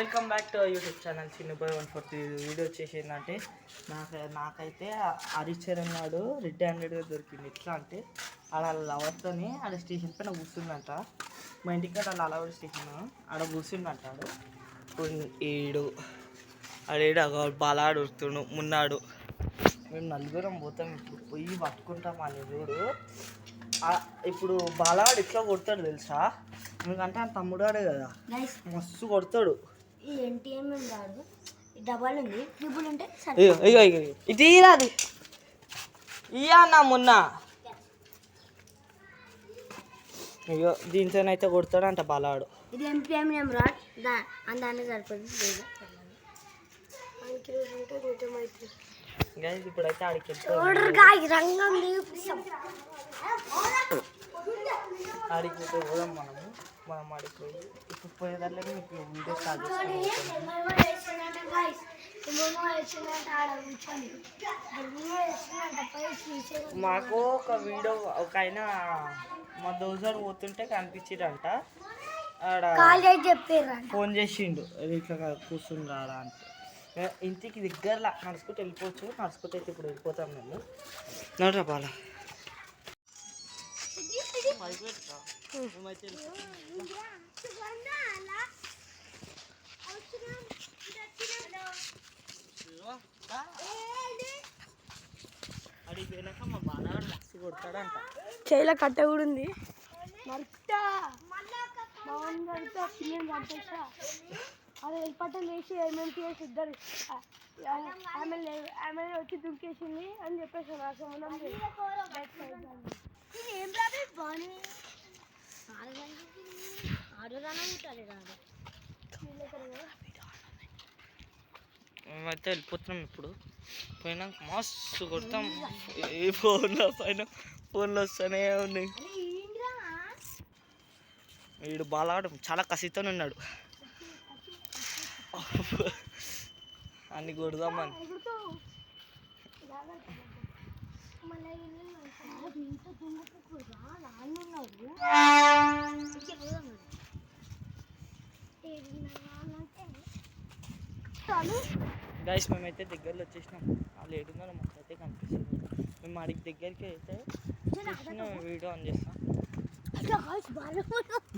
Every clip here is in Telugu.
Welcome back to YouTube channel చిన్న బాయ్ 140 వీడియో వచ్చేసి ఏంటంటే నాకైతే హరిచరణ్ నాడు రెడ్ హ్యాండెడ్గా దొరికింది. ఎట్లా అంటే ఆడ లవర్తోని ఆడ స్టేషన్ పైన కూర్చుందంట. మా ఇంటికి ఆడ అలవాడు స్టేషన్ ఆడ కూర్చుందంటాడు. ఏడు ఆడేడు బాలాడు వస్తుండు మున్నాడు. మేము నలుగురం పోతాం, ఇప్పుడు పోయి పట్టుకుంటాం అని చూడు. ఇప్పుడు బాలవాడు ఎట్లా కొడతాడు తెలుసా? ఎందుకంటే ఆ తమ్ముడాడే కదా, మస్తు కొడతాడు. ఇది రాదు ఇయ్యా అన్న మొన్న. అయ్యో దీంతోనైతే కొడతాడు అంట బాలవాడు. ఇది ఎంపీఎం రాడ్ దాన్ని సరిపోతుంది. ఇప్పుడైతే ఆడికి ఆడికి పోదాం మనం ఆడిపోయి ఇప్పుడు పోయేదాన్ని మీకు వీడియో స్టార్ట్ చేస్తాం. మాకు ఒక వీడియో ఒక ఆయన మా దోజర్ పోతుంటే కనిపించిరంట. ఆడ ఫోన్ చేసిండు ఇట్లా కూర్చుని రాడా అంటే. ఇంటికి దగ్గరలా నడుచుకుంటూ వెళ్ళిపోవచ్చు. నడుచుకుంటూ అయితే ఇప్పుడు వెళ్ళిపోతాం మేము. నడరా బాల అడిగి పోయినాక మా బాలవాడు మస్తు కొడతాడంట. చేయిలో కట్ట కూడా ఉంది. అదే పట్టం వేసి ఎంఎంటీఎస్ ఇద్దరు ఆమె వచ్చి దుంకేసింది అని చెప్పేసి నా సంబంధం మేమైతే వెళ్ళిపోతున్నాం. ఇప్పుడు పోయినాక మస్తు కొడతాం. ఏ ఫోన్లో పైన ఫోన్లు వస్తూనే ఉన్నాయి. వీడు బాలవాడు చాలా కసితో ఉన్నాడు. అన్ని కొడదామని గైస్ మేమైతే దగ్గరలో వచ్చేసినాం. వాళ్ళు ఏడున్నారో మాకైతే కనిపిస్తుంది. మేము అడిగి దగ్గరికి అయితే చూసిన వీడియో ఆన్ చేస్తాం.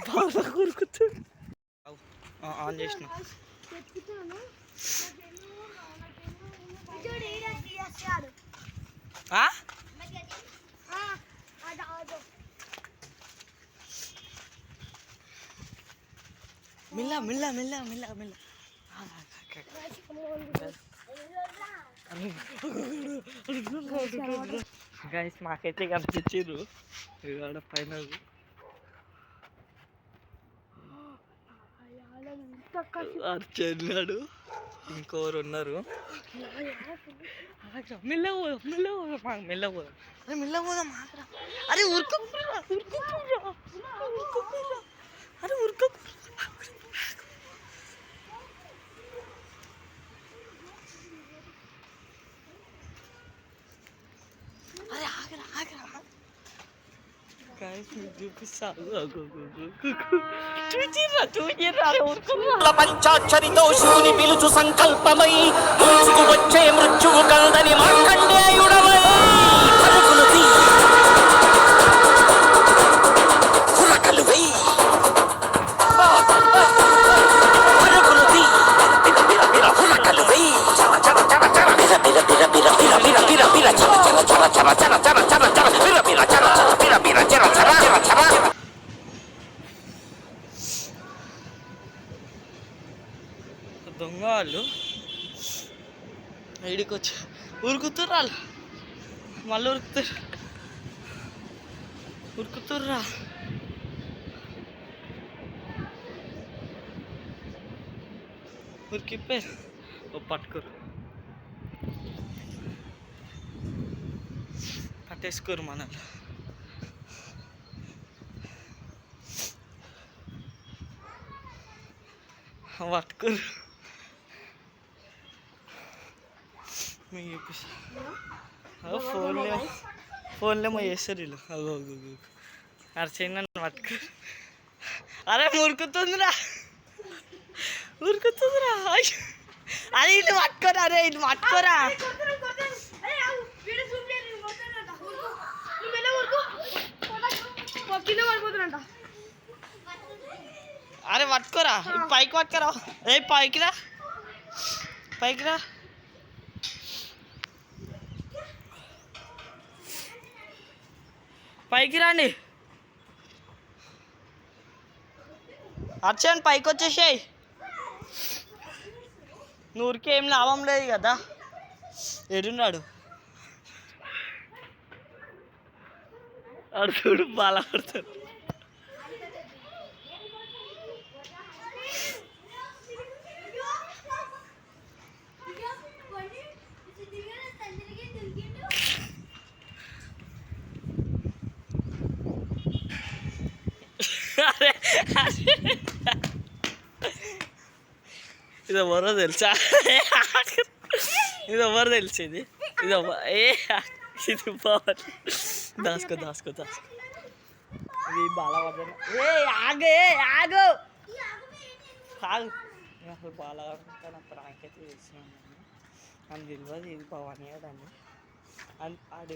బాగా కొరుకుతుంది. ఆన్ చేసిన మిల్ల మిల్ల మిల్ల మిల్ల మిల్ల గైస్ మాకైతే కనిపించారు ఆడ పైన. అర్చన్నాడు ఇంకోరు ఉన్నారు. మెల్ల పోదాం మెల్ల పోదాం అరే మెల్ల పోదాం ఆగరా. అరే ఉరుకురా అరే ఉరుకు. అరే ఆగరా పంచాక్షరితో శివుని పిలుచు సంకల్పమై వచ్చే మృత్యువు కందని మార్కండేయుడవై దొంగ వాళ్ళు ఇడికి వచ్చి ఉరుకుతుర్రా. మళ్ళీ ఉరుకుతుర్రా. ఉరికిపోయారు. పట్టుకోరు పట్టేసుకోరు మనల్ని. పట్టుకోరు మీకు చూపిస్తా. ఫోన్లేమో చేస్తారు వీళ్ళు. అరే చేయను పట్టుకోరు. అరే మురుకుతుందిరా. ఉరుకుతుందిరా అరే ఇటు పట్టుకోరా అరే ఇటు పట్టుకోరా కింద పడిపోతున్నా అరే పట్టుకోరా పైకి పట్టుకోరా ఏ పైకి రా పైకి రా పైకి రండి అర్చన్ పైకి వచ్చేసాయి నూరికి ఏం లాభం లేదు కదా ఎడున్నాడు ఆడు చూడు బాగా పడతాడు ఇది ఎవరో తెలుసా ఇది ఎవరు తెలిసింది ఇది ఇది పవర్ దాసుకో దాసుకో దాసుకో ఇది బాలవర్ధన ఏ ఆగే ఆగు ఆగు అసలు బాలవర్ధన నా ప్రాంక్ అయితే చేసినాను అని తెలియదు ఇది పవన్ అని ఆడు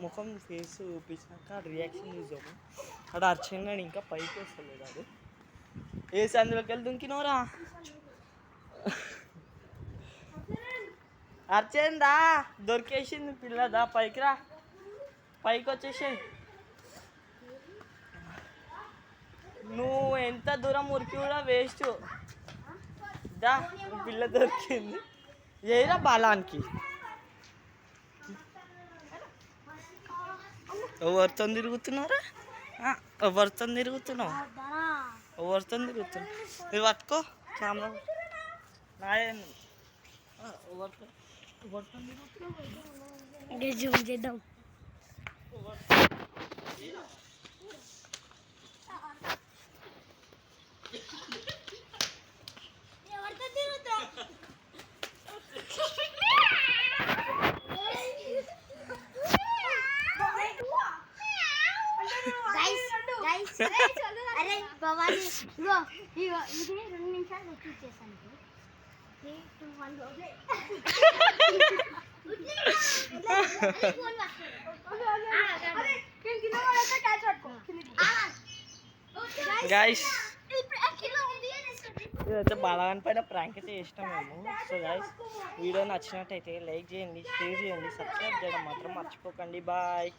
ముఖం ఫేస్ చూపించినాక ఆడు రియాక్షన్ చూసాము ఆడు అర్చన్నాడు ఇంకా పైకి వస్తలేదు ఆడు వేసి అందులోకి వెళ్ళి దుంకినోరా అర్చందా దొరికేసింది పిల్లదా పైకి రా పైకి వచ్చేసి నువ్వు ఎంత దూరం ఉరికి కూడా వేస్ట్ దా పిల్ల దొరికింది ఏరా బాలానికి ఎవరితో తిరుగుతున్నారా ఎవరితో తిరుగుతున్నావు ఎవరితో తిరుగుతున్నావు ఇది పట్టుకో కెమెరా నాయన ఎవరితో చేద్దాం అరే భవాని ఇగో ఇగో ఇది 2 నిమిషాలు రిపీట్ చేశాను 3 2 1 గైస్ ఇదైతే బాలగాని పైన ప్రాంక్ అయితే చేసినాం మేము సో గైస్ వీడియో నచ్చినట్టయితే లైక్ చేయండి షేర్ చేయండి సబ్స్క్రైబ్ చేయడం మాత్రం మర్చిపోకండి బాయ్